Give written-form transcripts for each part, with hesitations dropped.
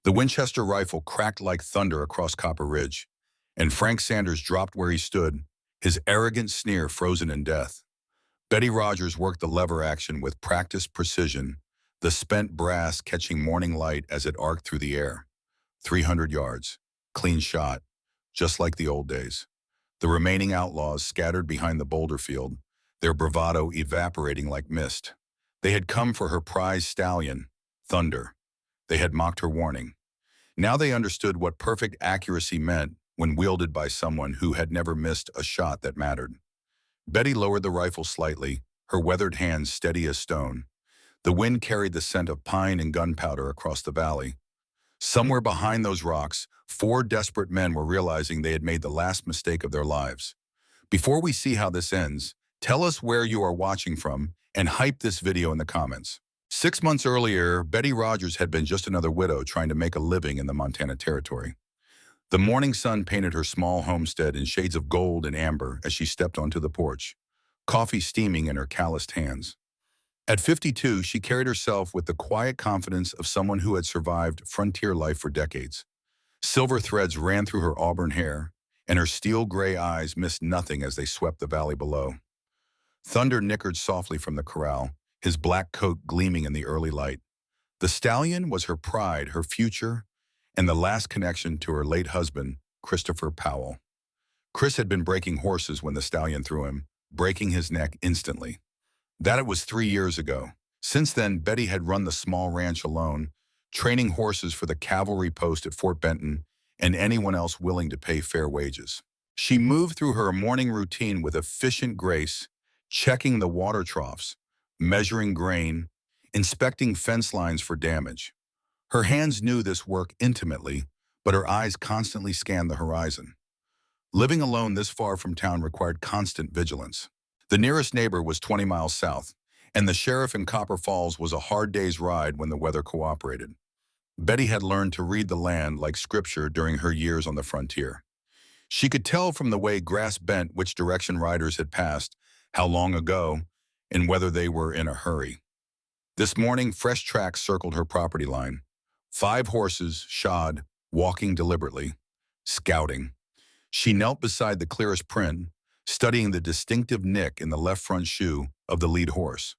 The Winchester rifle cracked like thunder across Copper Ridge, and Frank Sanders dropped where he stood, his arrogant sneer frozen in death. Betty Rogers worked the lever action with practiced precision, the spent brass catching morning light as it arced through the air. 300 yards. Clean shot. Just like the old days. The remaining outlaws scattered behind the boulder field, their bravado evaporating like mist. They had come for her prize stallion, Thunder. They had mocked her warning. Now they understood what perfect accuracy meant when wielded by someone who had never missed a shot that mattered. Betty lowered the rifle slightly, her weathered hands steady as stone. The wind carried the scent of pine and gunpowder across the valley. Somewhere behind those rocks, 4 desperate men were realizing they had made the last mistake of their lives. Before we see how this ends, tell us where you are watching from and hype this video in the comments. 6 months earlier, Betty Rogers had been just another widow trying to make a living in the Montana Territory. The morning sun painted her small homestead in shades of gold and amber as she stepped onto the porch, coffee steaming in her calloused hands. At 52, she carried herself with the quiet confidence of someone who had survived frontier life for decades. Silver threads ran through her auburn hair, and her steel-gray eyes missed nothing as they swept the valley below. Thunder nickered softly from the corral, his black coat gleaming in the early light. The stallion was her pride, her future, and the last connection to her late husband, Christopher Powell. Chris had been breaking horses when the stallion threw him, breaking his neck instantly. That it was 3 years ago. Since then, Betty had run the small ranch alone, training horses for the cavalry post at Fort Benton and anyone else willing to pay fair wages. She moved through her morning routine with efficient grace, checking the water troughs, measuring grain, inspecting fence lines for damage. Her hands knew this work intimately, but her eyes constantly scanned the horizon. Living alone this far from town required constant vigilance. The nearest neighbor was 20 miles south, and the sheriff in Copper Falls was a hard day's ride when the weather cooperated. Betty had learned to read the land like scripture during her years on the frontier. She could tell from the way grass bent which direction riders had passed, how long ago, and whether they were in a hurry. This morning, fresh tracks circled her property line. 5 horses, shod, walking deliberately, scouting. She knelt beside the clearest print, studying the distinctive nick in the left front shoe of the lead horse.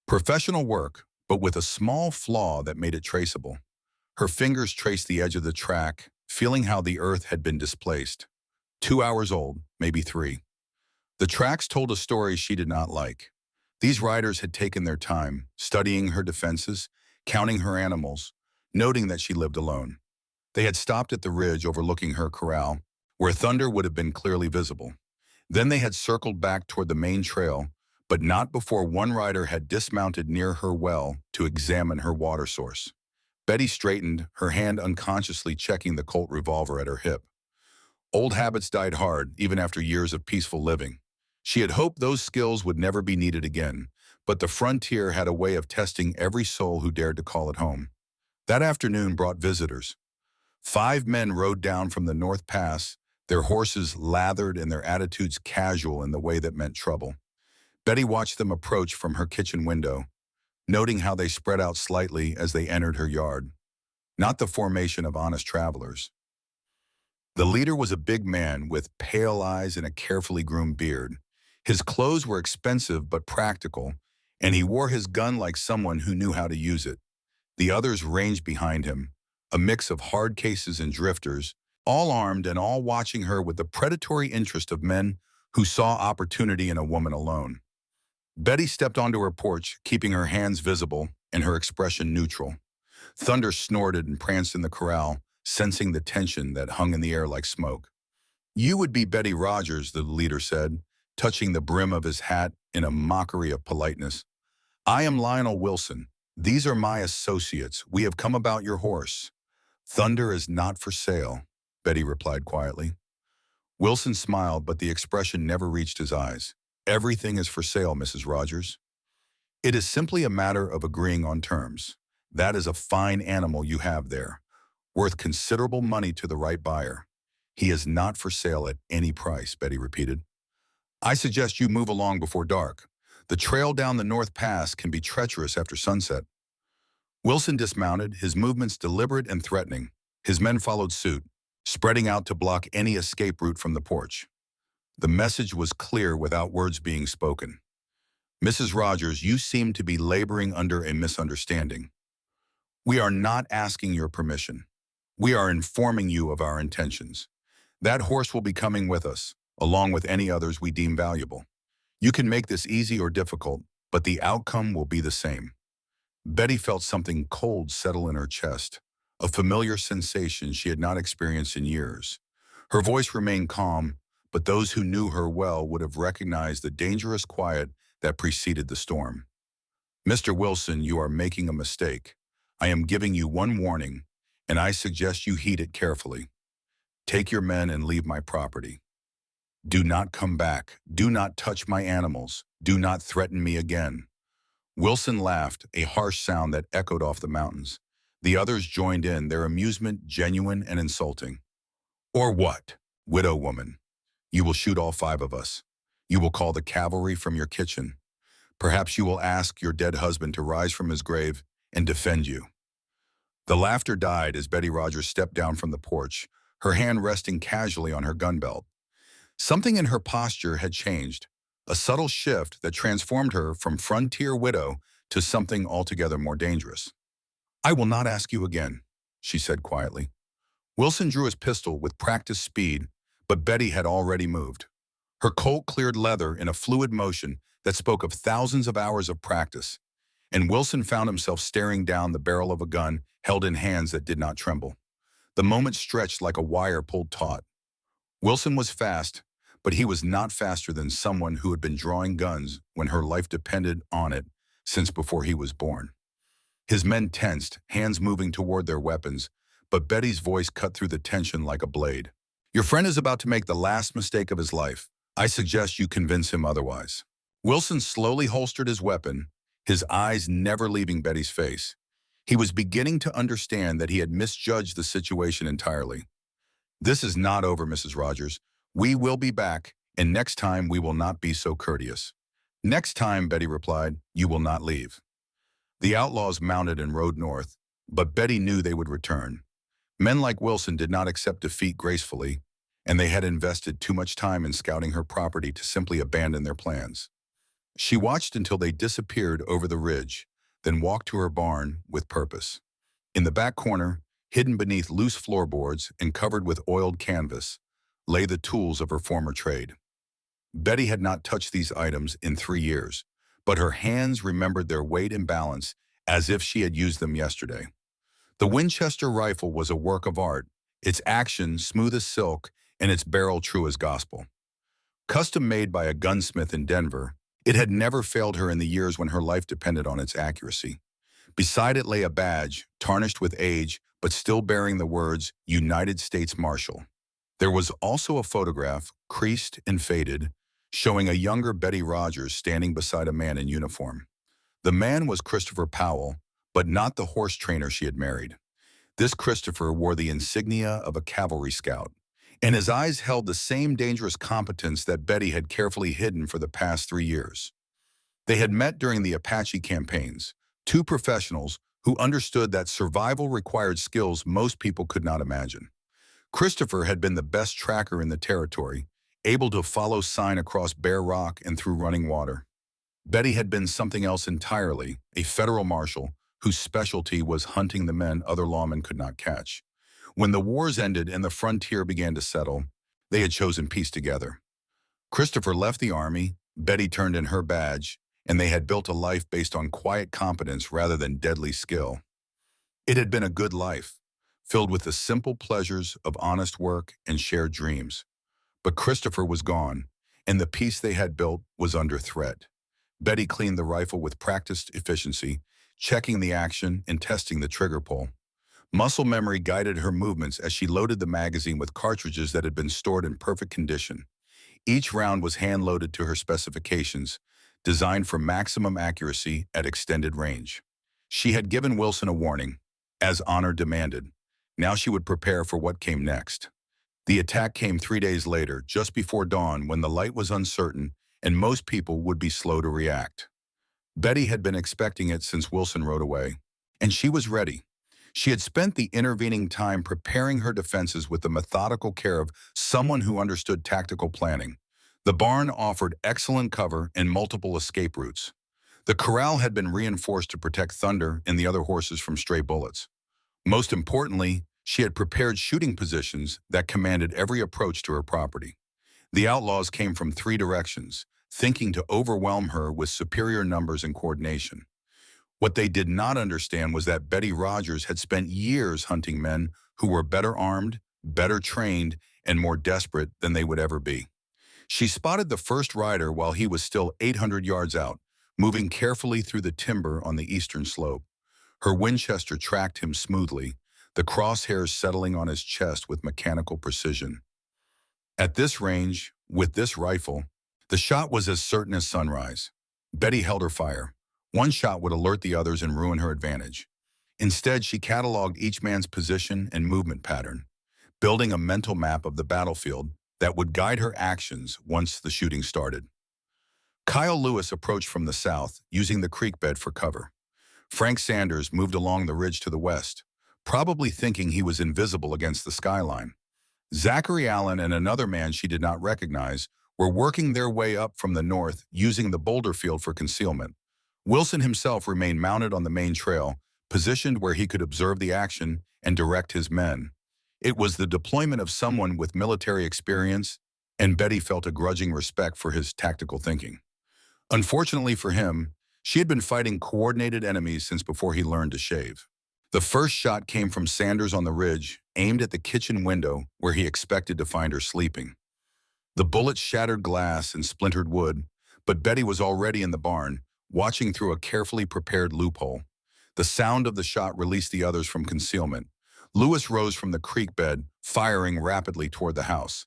Professional work, but with a small flaw that made it traceable. Her fingers traced the edge of the track, feeling how the earth had been displaced. 2 hours old, maybe 3. The tracks told a story she did not like. These riders had taken their time, studying her defenses, counting her animals, noting that she lived alone. They had stopped at the ridge overlooking her corral, where Thunder would have been clearly visible. Then they had circled back toward the main trail, but not before one rider had dismounted near her well to examine her water source. Betty straightened, her hand unconsciously checking the Colt revolver at her hip. Old habits died hard, even after years of peaceful living. She had hoped those skills would never be needed again, but the frontier had a way of testing every soul who dared to call it home. That afternoon brought visitors. 5 men rode down from the North Pass, their horses lathered and their attitudes casual in the way that meant trouble. Betty watched them approach from her kitchen window, noting how they spread out slightly as they entered her yard. Not the formation of honest travelers. The leader was a big man with pale eyes and a carefully groomed beard. His clothes were expensive but practical, and he wore his gun like someone who knew how to use it. The others ranged behind him, a mix of hard cases and drifters, all armed and all watching her with the predatory interest of men who saw opportunity in a woman alone. Betty stepped onto her porch, keeping her hands visible and her expression neutral. Thunder snorted and pranced in the corral, sensing the tension that hung in the air like smoke. "You would be Betty Rogers," the leader said, touching the brim of his hat in a mockery of politeness. "I am Lionel Wilson. These are my associates. We have come about your horse." "Thunder is not for sale," Betty replied quietly. Wilson smiled, but the expression never reached his eyes. "Everything is for sale, Mrs. Rogers. It is simply a matter of agreeing on terms. That is a fine animal you have there, worth considerable money to the right buyer. He is not for sale at any price," Betty repeated. "I suggest you move along before dark. The trail down the North Pass can be treacherous after sunset." Wilson dismounted, his movements deliberate and threatening. His men followed suit, spreading out to block any escape route from the porch. The message was clear without words being spoken. Mrs. Rogers, you seem to be laboring under a misunderstanding. We are not asking your permission. We are informing you of our intentions. That horse will be coming with us, along with any others we deem valuable. You can make this easy or difficult, but the outcome will be the same. Betty felt something cold settle in her chest, a familiar sensation she had not experienced in years. Her voice remained calm, but those who knew her well would have recognized the dangerous quiet that preceded the storm. Mr. Wilson, you are making a mistake. I am giving you one warning, and I suggest you heed it carefully. Take your men and leave my property. Do not come back. Do not touch my animals. Do not threaten me again. Wilson laughed, a harsh sound that echoed off the mountains. The others joined in, their amusement genuine and insulting. Or what, widow woman? You will shoot all 5 of us. You will call the cavalry from your kitchen. Perhaps you will ask your dead husband to rise from his grave and defend you. The laughter died as Betty Rogers stepped down from the porch, her hand resting casually on her gun belt. Something in her posture had changed, a subtle shift that transformed her from frontier widow to something altogether more dangerous. I will not ask you again, she said quietly. Wilson drew his pistol with practiced speed, but Betty had already moved. Her Colt cleared leather in a fluid motion that spoke of thousands of hours of practice, and Wilson found himself staring down the barrel of a gun held in hands that did not tremble. The moment stretched like a wire pulled taut. Wilson was fast, but he was not faster than someone who had been drawing guns when her life depended on it since before he was born. His men tensed, hands moving toward their weapons, but Betty's voice cut through the tension like a blade. Your friend is about to make the last mistake of his life. I suggest you convince him otherwise. Wilson slowly holstered his weapon, his eyes never leaving Betty's face. He was beginning to understand that he had misjudged the situation entirely. This is not over, Mrs. Rogers. We will be back, and next time we will not be so courteous. Next time, Betty replied, you will not leave. The outlaws mounted and rode north, but Betty knew they would return. Men like Wilson did not accept defeat gracefully, and they had invested too much time in scouting her property to simply abandon their plans. She watched until they disappeared over the ridge, then walked to her barn with purpose. In the back corner, hidden beneath loose floorboards and covered with oiled canvas, lay the tools of her former trade. Betty had not touched these items in 3 years, but her hands remembered their weight and balance as if she had used them yesterday. The Winchester rifle was a work of art, its action smooth as silk and its barrel true as gospel. Custom made by a gunsmith in Denver, it had never failed her in the years when her life depended on its accuracy. Beside it lay a badge, tarnished with age, but still bearing the words, United States Marshal. There was also a photograph, creased and faded, showing a younger Betty Rogers standing beside a man in uniform. The man was Christopher Powell, but not the horse trainer she had married. This Christopher wore the insignia of a cavalry scout, and his eyes held the same dangerous competence that Betty had carefully hidden for the past 3 years. They had met during the Apache campaigns, 2 professionals who understood that survival required skills most people could not imagine. Christopher had been the best tracker in the territory, able to follow sign across bare rock and through running water. Betty had been something else entirely, a federal marshal whose specialty was hunting the men other lawmen could not catch. When the wars ended and the frontier began to settle, they had chosen peace together. Christopher left the army, Betty turned in her badge, and they had built a life based on quiet competence rather than deadly skill. It had been a good life, filled with the simple pleasures of honest work and shared dreams. But Christopher was gone, and the peace they had built was under threat. Betty cleaned the rifle with practiced efficiency, checking the action and testing the trigger pull. Muscle memory guided her movements as she loaded the magazine with cartridges that had been stored in perfect condition. Each round was hand-loaded to her specifications, designed for maximum accuracy at extended range. She had given Wilson a warning, as honor demanded. Now she would prepare for what came next. The attack came 3 days later, just before dawn, when the light was uncertain and most people would be slow to react. Betty had been expecting it since Wilson rode away. And she was ready. She had spent the intervening time preparing her defenses with the methodical care of someone who understood tactical planning. The barn offered excellent cover and multiple escape routes. The corral had been reinforced to protect Thunder and the other horses from stray bullets. Most importantly, she had prepared shooting positions that commanded every approach to her property. The outlaws came from three directions, thinking to overwhelm her with superior numbers and coordination. What they did not understand was that Betty Rogers had spent years hunting men who were better armed, better trained, and more desperate than they would ever be. She spotted the first rider while he was still 800 yards out, moving carefully through the timber on the eastern slope. Her Winchester tracked him smoothly, the crosshairs settling on his chest with mechanical precision. At this range, with this rifle, the shot was as certain as sunrise. Betty held her fire. One shot would alert the others and ruin her advantage. Instead, she cataloged each man's position and movement pattern, building a mental map of the battlefield that would guide her actions once the shooting started. Kyle Lewis approached from the south, using the creek bed for cover. Frank Sanders moved along the ridge to the west, probably thinking he was invisible against the skyline. Zachary Allen and another man she did not recognize were working their way up from the north, using the boulder field for concealment. Wilson himself remained mounted on the main trail, positioned where he could observe the action and direct his men. It was the deployment of someone with military experience, and Betty felt a grudging respect for his tactical thinking. Unfortunately for him, she had been fighting coordinated enemies since before he learned to shave. The first shot came from Sanders on the ridge, aimed at the kitchen window where he expected to find her sleeping. The bullet shattered glass and splintered wood, but Betty was already in the barn, watching through a carefully prepared loophole. The sound of the shot released the others from concealment. Lewis rose from the creek bed, firing rapidly toward the house.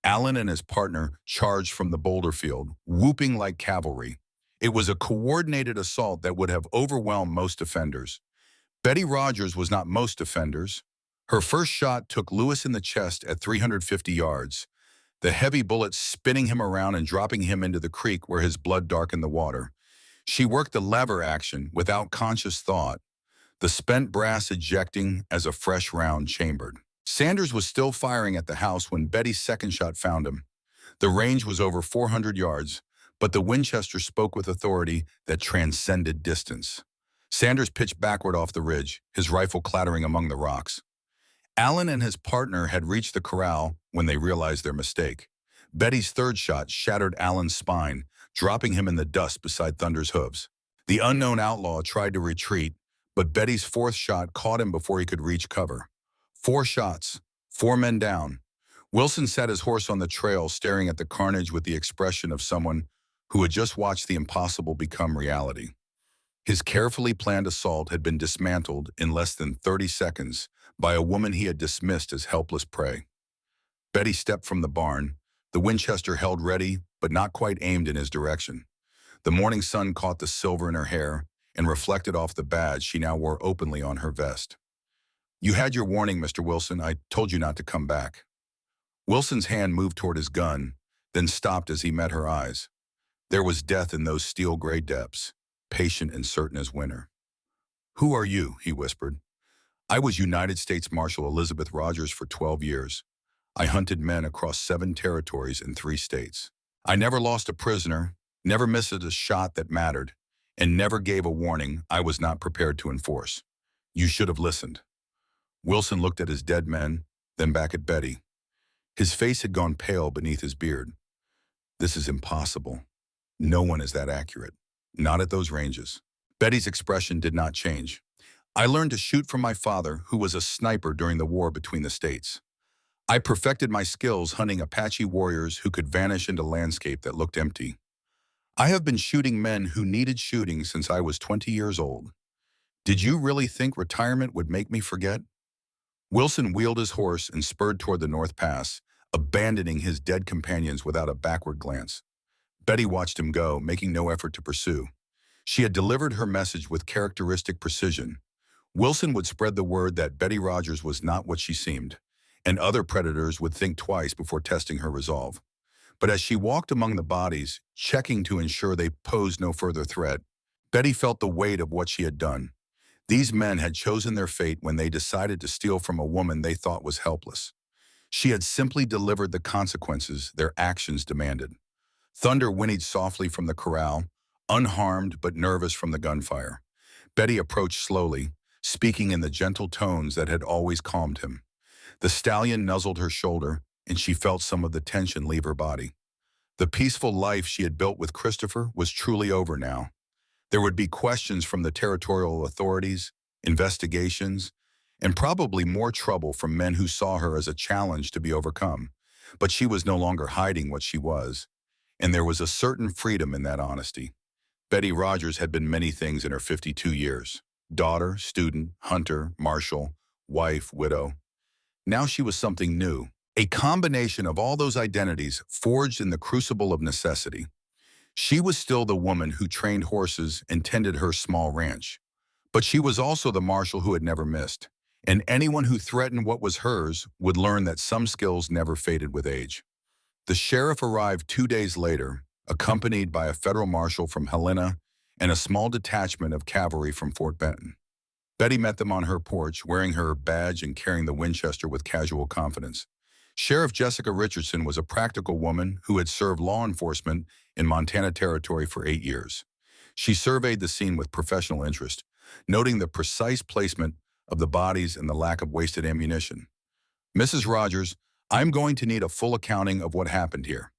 Allen and his partner charged from the boulder field, whooping like cavalry. It was a coordinated assault that would have overwhelmed most defenders. Betty Rogers was not most defenders. Her first shot took Lewis in the chest at 350 yards, the heavy bullet spinning him around and dropping him into the creek where his blood darkened the water. She worked the lever action without conscious thought, the spent brass ejecting as a fresh round chambered. Sanders was still firing at the house when Betty's second shot found him. The range was over 400 yards, but the Winchester spoke with authority that transcended distance. Sanders pitched backward off the ridge, his rifle clattering among the rocks. Allen and his partner had reached the corral when they realized their mistake. Betty's third shot shattered Allen's spine, dropping him in the dust beside Thunder's hooves. The unknown outlaw tried to retreat, but Betty's fourth shot caught him before he could reach cover. 4 shots, 4 men down. Wilson sat his horse on the trail, staring at the carnage with the expression of someone who had just watched the impossible become reality. His carefully planned assault had been dismantled in less than 30 seconds by a woman he had dismissed as helpless prey. Betty stepped from the barn, the Winchester held ready but not quite aimed in his direction. The morning sun caught the silver in her hair and reflected off the badge she now wore openly on her vest. "You had your warning, Mr. Wilson. I told you not to come back." Wilson's hand moved toward his gun, then stopped as he met her eyes. There was death in those steel-gray depths, patient and certain as winter. "Who are you?" he whispered. "I was United States Marshal Elizabeth Rogers for 12 years. I hunted men across 7 territories in 3 states. I never lost a prisoner, never missed a shot that mattered, and never gave a warning I was not prepared to enforce. You should have listened." Wilson looked at his dead men, then back at Betty. His face had gone pale beneath his beard. "This is impossible. No one is that accurate. Not at those ranges." Betty's expression did not change. "I learned to shoot from my father, who was a sniper during the war between the states. I perfected my skills hunting Apache warriors who could vanish into landscape that looked empty. I have been shooting men who needed shooting since I was 20 years old. Did you really think retirement would make me forget?" Wilson wheeled his horse and spurred toward the North Pass, abandoning his dead companions without a backward glance. Betty watched him go, making no effort to pursue. She had delivered her message with characteristic precision. Wilson would spread the word that Betty Rogers was not what she seemed, and other predators would think twice before testing her resolve. But as she walked among the bodies, checking to ensure they posed no further threat, Betty felt the weight of what she had done. These men had chosen their fate when they decided to steal from a woman they thought was helpless. She had simply delivered the consequences their actions demanded. Thunder whinnied softly from the corral, unharmed but nervous from the gunfire. Betty approached slowly, speaking in the gentle tones that had always calmed him. The stallion nuzzled her shoulder, and she felt some of the tension leave her body. The peaceful life she had built with Christopher was truly over now. There would be questions from the territorial authorities, investigations, and probably more trouble from men who saw her as a challenge to be overcome. But she was no longer hiding what she was, and there was a certain freedom in that honesty. Betty Rogers had been many things in her 52 years. Daughter, student, hunter, marshal, wife, widow. Now she was something new, a combination of all those identities forged in the crucible of necessity. She was still the woman who trained horses and tended her small ranch. But she was also the marshal who had never missed. And anyone who threatened what was hers would learn that some skills never faded with age. The sheriff arrived 2 days later, accompanied by a federal marshal from Helena and a small detachment of cavalry from Fort Benton. Betty met them on her porch, wearing her badge and carrying the Winchester with casual confidence. Sheriff Jessica Richardson was a practical woman who had served law enforcement in Montana Territory for 8 years. She surveyed the scene with professional interest, noting the precise placement of the bodies and the lack of wasted ammunition. "Mrs. Rogers, I'm going to need a full accounting of what happened here."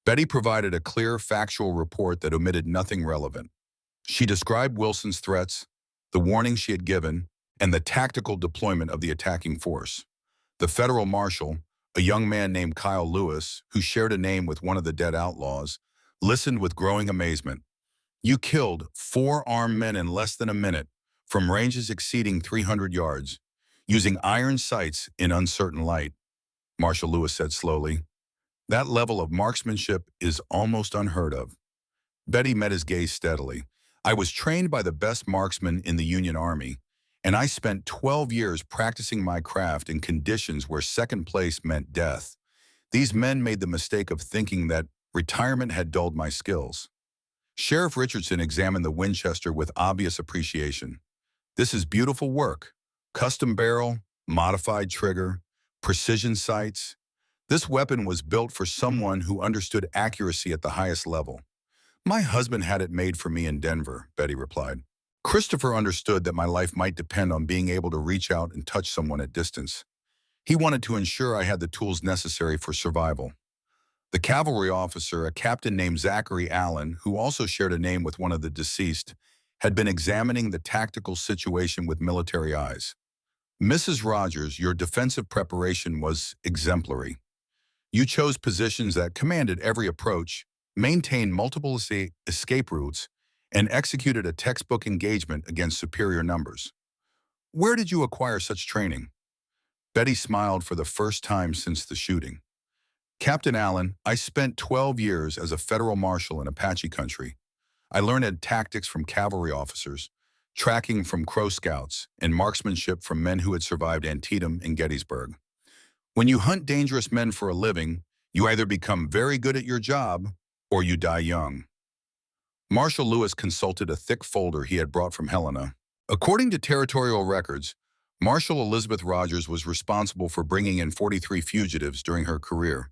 Betty provided a clear, factual report that omitted nothing relevant. She described Wilson's threats, the warning she had given, and the tactical deployment of the attacking force. The federal marshal, a young man named Kyle Lewis, who shared a name with one of the dead outlaws, listened with growing amazement. "You killed 4 armed men in less than a minute, from ranges exceeding 300 yards, using iron sights in uncertain light," Marshal Lewis said slowly. "That level of marksmanship is almost unheard of." Betty met his gaze steadily. "I was trained by the best marksmen in the Union Army, and I spent 12 years practicing my craft in conditions where second place meant death. These men made the mistake of thinking that retirement had dulled my skills." Sheriff Richardson examined the Winchester with obvious appreciation. "This is beautiful work. Custom barrel, modified trigger, precision sights. This weapon was built for someone who understood accuracy at the highest level." "My husband had it made for me in Denver," Betty replied. "Christopher understood that my life might depend on being able to reach out and touch someone at distance. He wanted to ensure I had the tools necessary for survival." The cavalry officer, a captain named Zachary Allen, who also shared a name with one of the deceased, had been examining the tactical situation with military eyes. "Mrs. Rogers, your defensive preparation was exemplary. You chose positions that commanded every approach, maintained multiple escape routes, and executed a textbook engagement against superior numbers. Where did you acquire such training?" Betty smiled for the first time since the shooting. "Captain Allen, I spent 12 years as a federal marshal in Apache country. I learned tactics from cavalry officers, tracking from Crow Scouts, and marksmanship from men who had survived Antietam and Gettysburg. When you hunt dangerous men for a living, you either become very good at your job or you die young." Marshal Lewis consulted a thick folder he had brought from Helena. According to territorial records, Marshal Elizabeth Rogers was responsible for bringing in 43 fugitives during her career,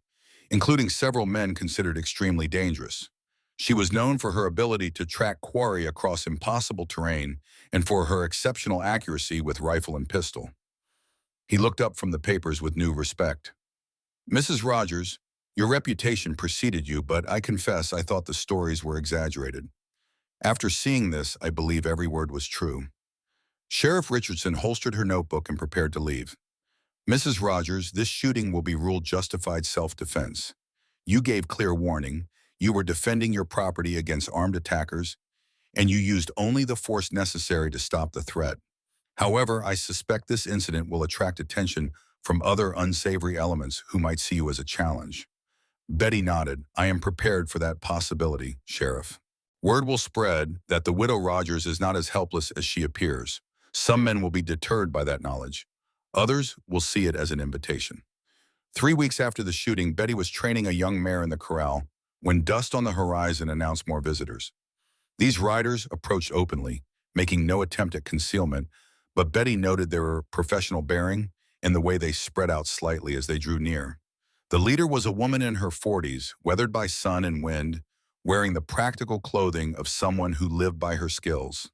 including several men considered extremely dangerous. She was known for her ability to track quarry across impossible terrain and for her exceptional accuracy with rifle and pistol. He looked up from the papers with new respect. "Mrs. Rogers, your reputation preceded you, but I confess I thought the stories were exaggerated. After seeing this, I believe every word was true." Sheriff Richardson holstered her notebook and prepared to leave. "Mrs. Rogers, this shooting will be ruled justified self-defense. You gave clear warning, you were defending your property against armed attackers, and you used only the force necessary to stop the threat. However, I suspect this incident will attract attention from other unsavory elements who might see you as a challenge." Betty nodded. "I am prepared for that possibility, Sheriff. Word will spread that the widow Rogers is not as helpless as she appears. Some men will be deterred by that knowledge. Others will see it as an invitation." 3 weeks after the shooting, Betty was training a young mare in the corral when dust on the horizon announced more visitors. These riders approached openly, making no attempt at concealment, but Betty noted their professional bearing and the way they spread out slightly as they drew near. The leader was a woman in her 40s, weathered by sun and wind, wearing the practical clothing of someone who lived by her skills.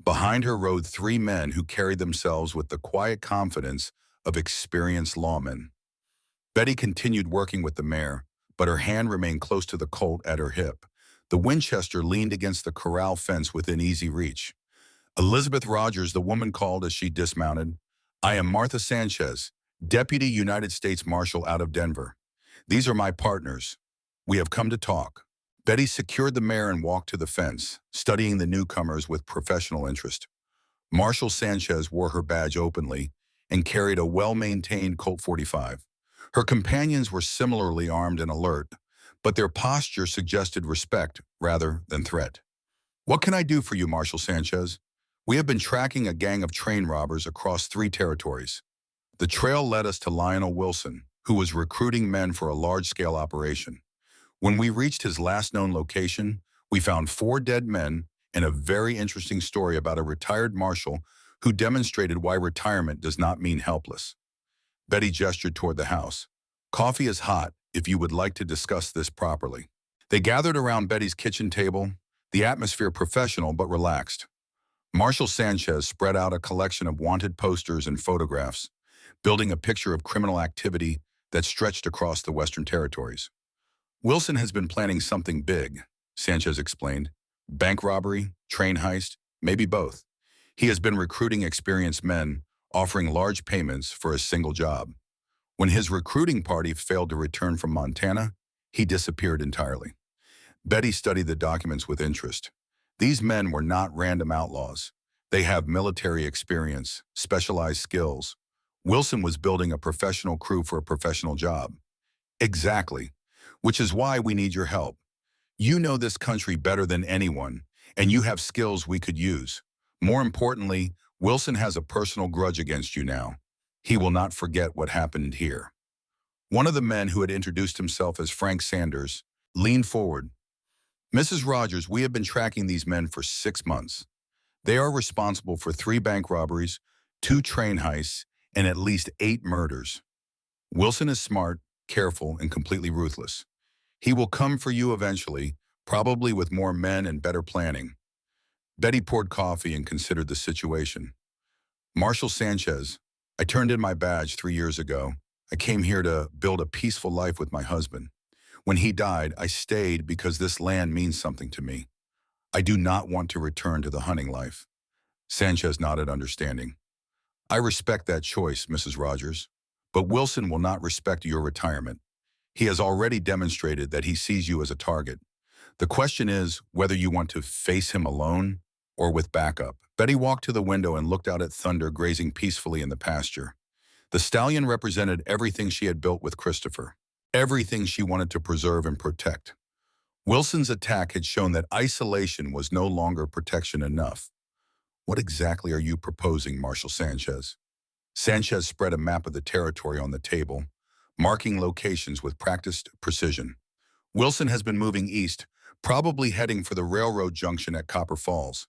Behind her rode three men who carried themselves with the quiet confidence of experienced lawmen. Betty continued working with the mare, but her hand remained close to the colt at her hip. The Winchester leaned against the corral fence within easy reach. Elizabeth Rogers, the woman called as she dismounted. I am Martha Sanchez, Deputy United States Marshal out of Denver. These are my partners. We have come to talk. Betty secured the mare and walked to the fence, studying the newcomers with professional interest. Marshal Sanchez wore her badge openly and carried a well-maintained Colt 45. Her companions were similarly armed and alert, but their posture suggested respect rather than threat. What can I do for you, Marshal Sanchez? We have been tracking a gang of train robbers across 3 territories. The trail led us to Lionel Wilson, who was recruiting men for a large-scale operation. When we reached his last known location, we found 4 dead men and a very interesting story about a retired marshal who demonstrated why retirement does not mean helpless. Betty gestured toward the house. Coffee is hot if you would like to discuss this properly. They gathered around Betty's kitchen table, the atmosphere professional but relaxed. Marshal Sanchez spread out a collection of wanted posters and photographs, building a picture of criminal activity that stretched across the Western Territories. Wilson has been planning something big, Sanchez explained. Bank robbery, train heist, maybe both. He has been recruiting experienced men, offering large payments for a single job. When his recruiting party failed to return from Montana, he disappeared entirely. Betty studied the documents with interest. These men were not random outlaws. They have military experience, specialized skills. Wilson was building a professional crew for a professional job. Exactly, which is why we need your help. You know this country better than anyone, and you have skills we could use. More importantly, Wilson has a personal grudge against you now. He will not forget what happened here. One of the men, who had introduced himself as Frank Sanders, leaned forward. Mrs. Rogers, we have been tracking these men for 6 months. They are responsible for 3 bank robberies, 2 train heists, and at least 8 murders. Wilson is smart, careful, and completely ruthless. He will come for you eventually, probably with more men and better planning. Betty poured coffee and considered the situation. Marshal Sanchez, I turned in my badge 3 years ago. I came here to build a peaceful life with my husband. When he died, I stayed because this land means something to me. I do not want to return to the hunting life. Sanchez nodded understanding. I respect that choice, Mrs. Rogers, but Wilson will not respect your retirement. He has already demonstrated that he sees you as a target. The question is whether you want to face him alone or with backup. Betty walked to the window and looked out at Thunder grazing peacefully in the pasture. The stallion represented everything she had built with Christopher, everything she wanted to preserve and protect. Wilson's attack had shown that isolation was no longer protection enough. What exactly are you proposing, Marshal Sanchez? Sanchez spread a map of the territory on the table, marking locations with practiced precision. Wilson has been moving east, probably heading for the railroad junction at Copper Falls.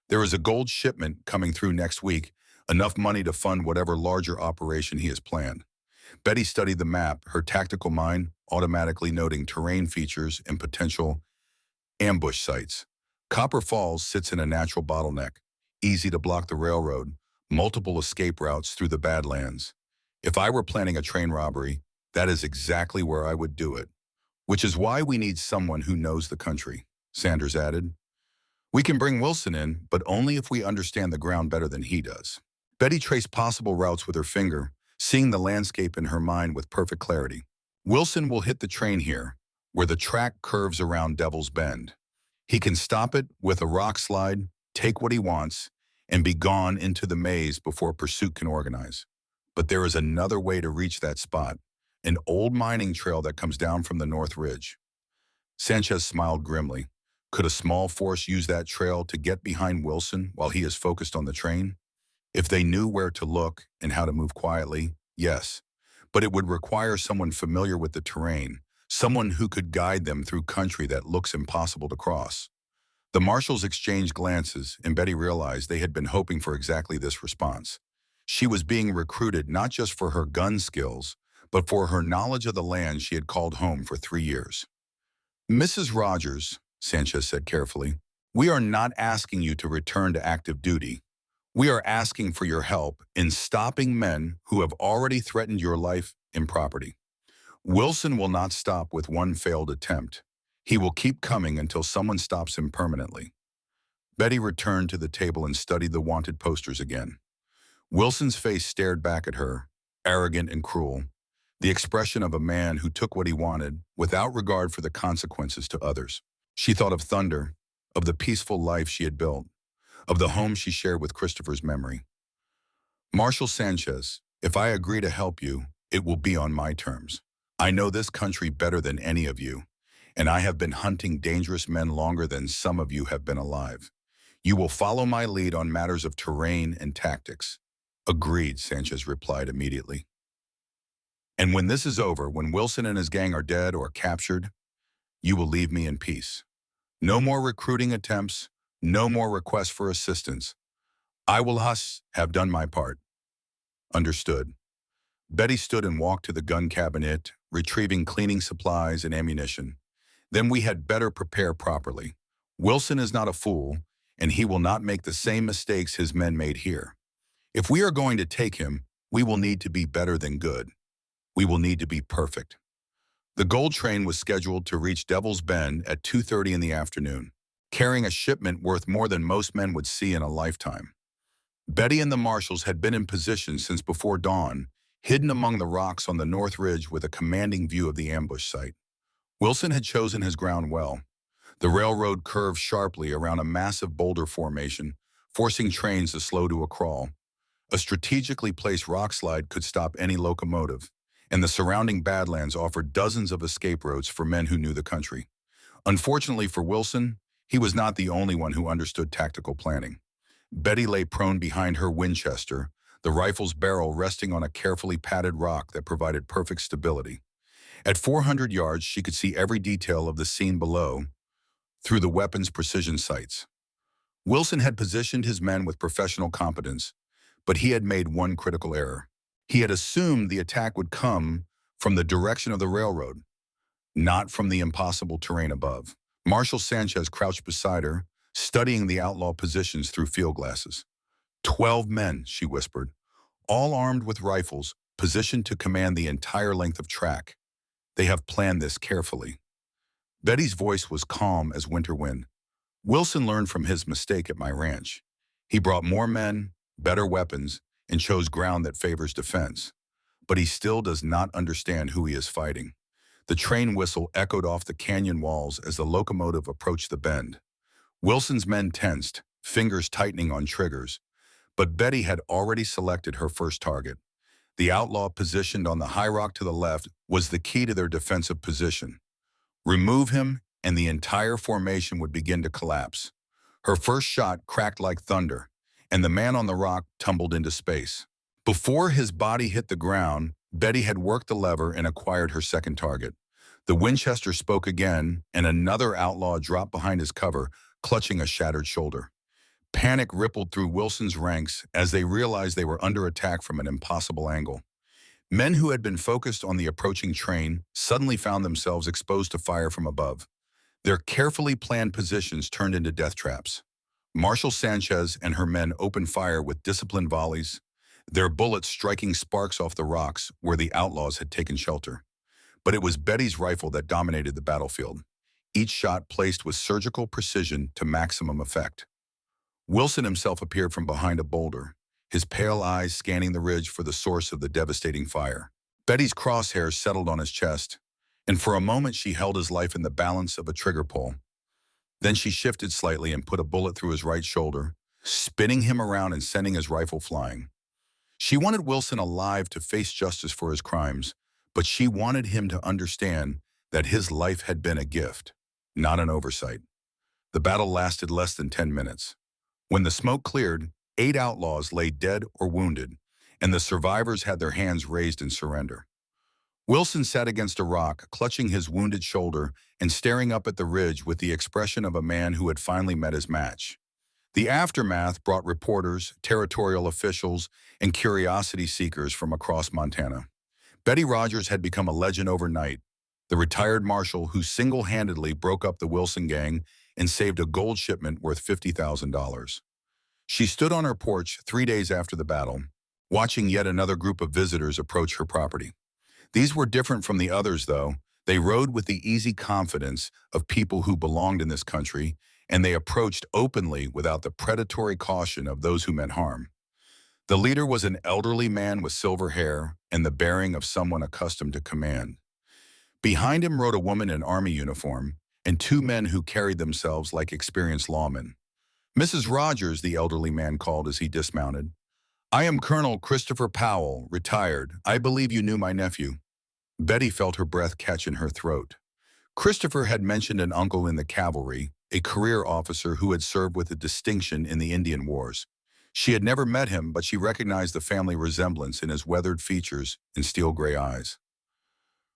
There is a gold shipment coming through next week, enough money to fund whatever larger operation he has planned. Betty studied the map, her tactical mind automatically noting terrain features and potential ambush sites. Copper Falls sits in a natural bottleneck, easy to block the railroad, multiple escape routes through the Badlands. If I were planning a train robbery, that is exactly where I would do it. Which is why we need someone who knows the country, Sanders added. We can bring Wilson in, but only if we understand the ground better than he does. Betty traced possible routes with her finger, seeing the landscape in her mind with perfect clarity. Wilson will hit the train here, where the track curves around Devil's Bend. He can stop it with a rock slide, take what he wants, and be gone into the maze before pursuit can organize. But there is another way to reach that spot, an old mining trail that comes down from the North Ridge. Sanchez smiled grimly. Could a small force use that trail to get behind Wilson while he is focused on the train? If they knew where to look and how to move quietly, yes. But it would require someone familiar with the terrain, someone who could guide them through country that looks impossible to cross. The marshals exchanged glances, and Betty realized they had been hoping for exactly this response. She was being recruited not just for her gun skills, but for her knowledge of the land she had called home for 3 years. Mrs. Rogers, Sanchez said carefully, we are not asking you to return to active duty. We are asking for your help in stopping men who have already threatened your life and property. Wilson will not stop with one failed attempt. He will keep coming until someone stops him permanently. Betty returned to the table and studied the wanted posters again. Wilson's face stared back at her, arrogant and cruel, the expression of a man who took what he wanted without regard for the consequences to others. She thought of Thunder, of the peaceful life she had built, of the home she shared with Christopher's memory. Marshal Sanchez, if I agree to help you, it will be on my terms. I know this country better than any of you, and I have been hunting dangerous men longer than some of you have been alive. You will follow my lead on matters of terrain and tactics. Agreed, Sanchez replied immediately. And when this is over, when Wilson and his gang are dead or captured, you will leave me in peace. No more recruiting attempts, no more requests for assistance. I will have done my part. Understood. Betty stood and walked to the gun cabinet, retrieving cleaning supplies and ammunition. Then we had better prepare properly. Wilson is not a fool, and he will not make the same mistakes his men made here. If we are going to take him, we will need to be better than good. We will need to be perfect. The gold train was scheduled to reach Devil's Bend at 2:30 in the afternoon, carrying a shipment worth more than most men would see in a lifetime. Betty and the marshals had been in position since before dawn, hidden among the rocks on the north ridge with a commanding view of the ambush site. Wilson had chosen his ground well. The railroad curved sharply around a massive boulder formation, forcing trains to slow to a crawl. A strategically placed rock slide could stop any locomotive, and the surrounding badlands offered dozens of escape routes for men who knew the country. Unfortunately for Wilson, he was not the only one who understood tactical planning. Betty lay prone behind her Winchester, the rifle's barrel resting on a carefully padded rock that provided perfect stability. At 400 yards, she could see every detail of the scene below through the weapon's precision sights. Wilson had positioned his men with professional competence, but he had made one critical error. He had assumed the attack would come from the direction of the railroad, not from the impossible terrain above. Marshal Sanchez crouched beside her, studying the outlaw positions through field glasses. 12 men, she whispered, all armed with rifles, positioned to command the entire length of track. They have planned this carefully. Betty's voice was calm as winter wind. Wilson learned from his mistake at my ranch. He brought more men, better weapons, and chose ground that favors defense. But he still does not understand who he is fighting. The train whistle echoed off the canyon walls as the locomotive approached the bend. Wilson's men tensed, fingers tightening on triggers. But Betty had already selected her first target. The outlaw positioned on the high rock to the left was the key to their defensive position. Remove him, and the entire formation would begin to collapse. Her first shot cracked like thunder, and the man on the rock tumbled into space. Before his body hit the ground, Betty had worked the lever and acquired her second target. The Winchester spoke again, and another outlaw dropped behind his cover, clutching a shattered shoulder. Panic rippled through Wilson's ranks as they realized they were under attack from an impossible angle. Men who had been focused on the approaching train suddenly found themselves exposed to fire from above. Their carefully planned positions turned into death traps. Marshal Sanchez and her men opened fire with disciplined volleys, their bullets striking sparks off the rocks where the outlaws had taken shelter. But it was Betty's rifle that dominated the battlefield, each shot placed with surgical precision to maximum effect. Wilson himself appeared from behind a boulder, his pale eyes scanning the ridge for the source of the devastating fire. Betty's crosshairs settled on his chest, and for a moment she held his life in the balance of a trigger pull. Then she shifted slightly and put a bullet through his right shoulder, spinning him around and sending his rifle flying. She wanted Wilson alive to face justice for his crimes, but she wanted him to understand that his life had been a gift, not an oversight. The battle lasted less than 10 minutes. When the smoke cleared, 8 outlaws lay dead or wounded, and the survivors had their hands raised in surrender. Wilson sat against a rock, clutching his wounded shoulder and staring up at the ridge with the expression of a man who had finally met his match. The aftermath brought reporters, territorial officials, and curiosity seekers from across Montana. Betty Rogers had become a legend overnight, the retired marshal who single-handedly broke up the Wilson gang and saved a gold shipment worth $50,000. She stood on her porch 3 days after the battle, watching yet another group of visitors approach her property. These were different from the others, though. They rode with the easy confidence of people who belonged in this country, and they approached openly without the predatory caution of those who meant harm. The leader was an elderly man with silver hair and the bearing of someone accustomed to command. Behind him rode a woman in army uniform and two men who carried themselves like experienced lawmen. "Mrs. Rogers," the elderly man called as he dismounted. "I am Colonel Christopher Powell, retired. I believe you knew my nephew." Betty felt her breath catch in her throat. Christopher had mentioned an uncle in the cavalry, a career officer who had served with distinction in the Indian Wars. She had never met him, but she recognized the family resemblance in his weathered features and steel-gray eyes.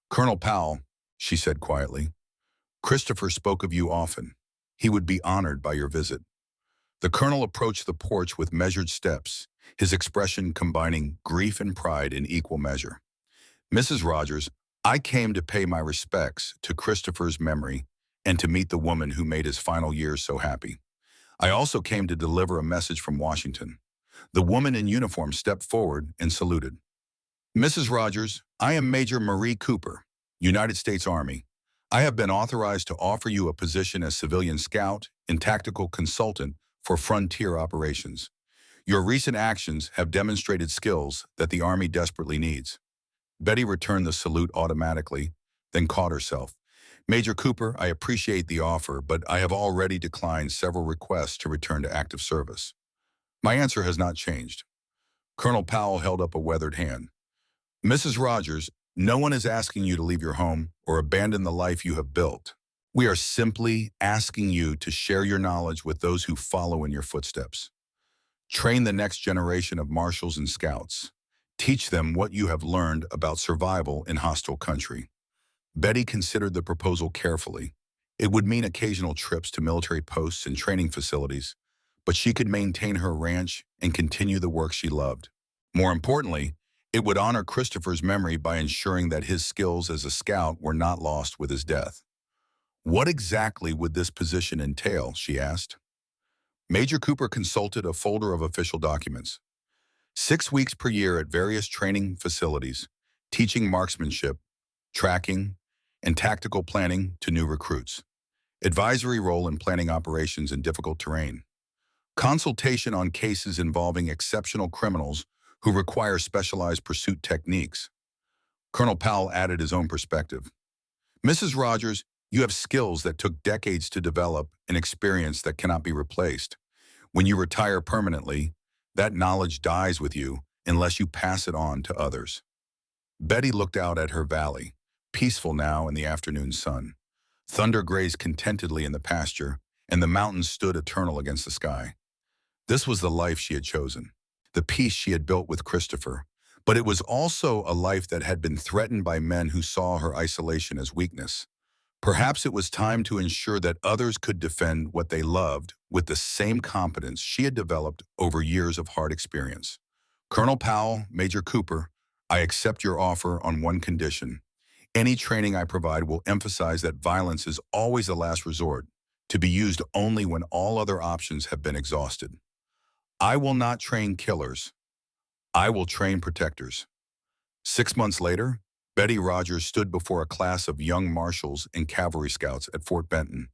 "Colonel Powell," she said quietly, "Christopher spoke of you often. He would be honored by your visit." The colonel approached the porch with measured steps, his expression combining grief and pride in equal measure. "Mrs. Rogers, I came to pay my respects to Christopher's memory and to meet the woman who made his final years so happy. I also came to deliver a message from Washington." The woman in uniform stepped forward and saluted. "Mrs. Rogers, I am Major Marie Cooper, United States Army. I have been authorized to offer you a position as civilian scout and tactical consultant for frontier operations. Your recent actions have demonstrated skills that the Army desperately needs." Betty returned the salute automatically, then caught herself. "Major Cooper, I appreciate the offer, but I have already declined several requests to return to active service." "My answer has not changed." Colonel Powell held up a weathered hand. "Mrs. Rogers, no one is asking you to leave your home or abandon the life you have built. We are simply asking you to share your knowledge with those who follow in your footsteps. Train the next generation of marshals and scouts. Teach them what you have learned about survival in hostile country." Betty considered the proposal carefully. It would mean occasional trips to military posts and training facilities, but she could maintain her ranch and continue the work she loved. More importantly, it would honor Christopher's memory by ensuring that his skills as a scout were not lost with his death. "What exactly would this position entail?" she asked. Major Cooper consulted a folder of official documents. 6 weeks per year at various training facilities, teaching marksmanship, tracking, and tactical planning to new recruits. Advisory role in planning operations in difficult terrain. Consultation on cases involving exceptional criminals who require specialized pursuit techniques. Colonel Powell added his own perspective. "Mrs. Rogers, you have skills that took decades to develop and experience that cannot be replaced. When you retire permanently, that knowledge dies with you unless you pass it on to others." Betty looked out at her valley, peaceful now in the afternoon sun. Thunder grazed contentedly in the pasture, and the mountains stood eternal against the sky. This was the life she had chosen, the peace she had built with Christopher, but it was also a life that had been threatened by men who saw her isolation as weakness. Perhaps it was time to ensure that others could defend what they loved with the same competence she had developed over years of hard experience. "Colonel Powell, Major Cooper, I accept your offer on one condition. Any training I provide will emphasize that violence is always the last resort, to be used only when all other options have been exhausted. I will not train killers. I will train protectors." 6 months later, Betty Rogers stood before a class of young marshals and cavalry scouts at Fort Benton,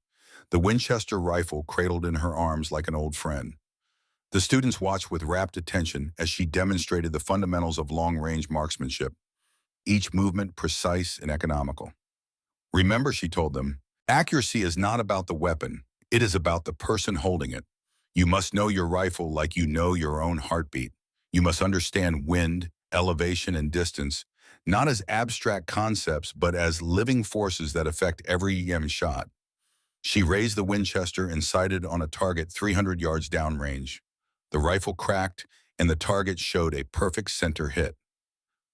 the Winchester rifle cradled in her arms like an old friend. The students watched with rapt attention as she demonstrated the fundamentals of long-range marksmanship, each movement precise and economical. "Remember," she told them, "accuracy is not about the weapon, it is about the person holding it. You must know your rifle like you know your own heartbeat. You must understand wind, elevation, and distance, not as abstract concepts, but as living forces that affect every shot." She raised the Winchester and sighted on a target 300 yards downrange. The rifle cracked, and the target showed a perfect center hit.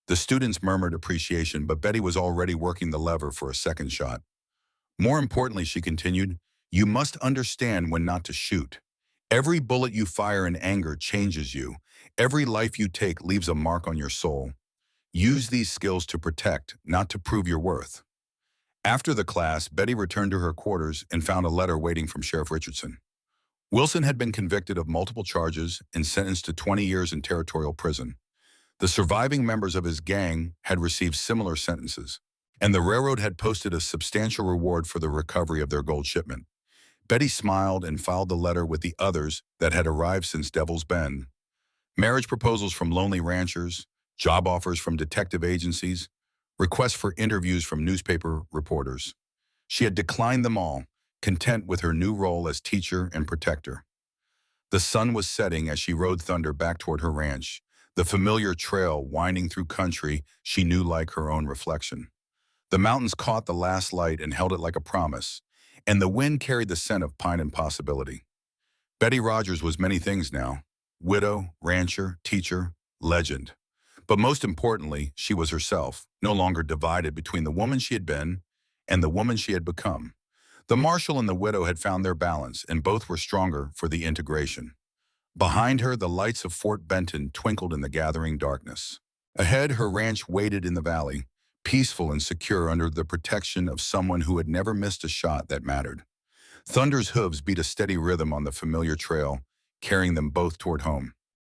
The students murmured appreciation, but Betty was already working the lever for a second shot. More importantly, she continued, you must understand when not to shoot. Every bullet you fire in anger changes you. Every life you take leaves a mark on your soul. Use these skills to protect, not to prove your worth. After the class, Betty returned to her quarters and found a letter waiting from Sheriff Richardson. Wilson had been convicted of multiple charges and sentenced to 20 years in territorial prison. The surviving members of his gang had received similar sentences, and the railroad had posted a substantial reward for the recovery of their gold shipment. Betty smiled and filed the letter with the others that had arrived since Devil's Bend. Marriage proposals from lonely ranchers, job offers from detective agencies, requests for interviews from newspaper reporters. She had declined them all, content with her new role as teacher and protector. The sun was setting as she rode Thunder back toward her ranch, the familiar trail winding through country she knew like her own reflection. The mountains caught the last light and held it like a promise, and the wind carried the scent of pine and possibility. Betty Rogers was many things now: widow, rancher, teacher, legend. But most importantly, she was herself, no longer divided between the woman she had been and the woman she had become. The marshal and the widow had found their balance, and both were stronger for the integration. Behind her, the lights of Fort Benton twinkled in the gathering darkness. Ahead, her ranch waited in the valley, peaceful and secure under the protection of someone who had never missed a shot that mattered. Thunder's hooves beat a steady rhythm on the familiar trail, carrying them both toward home.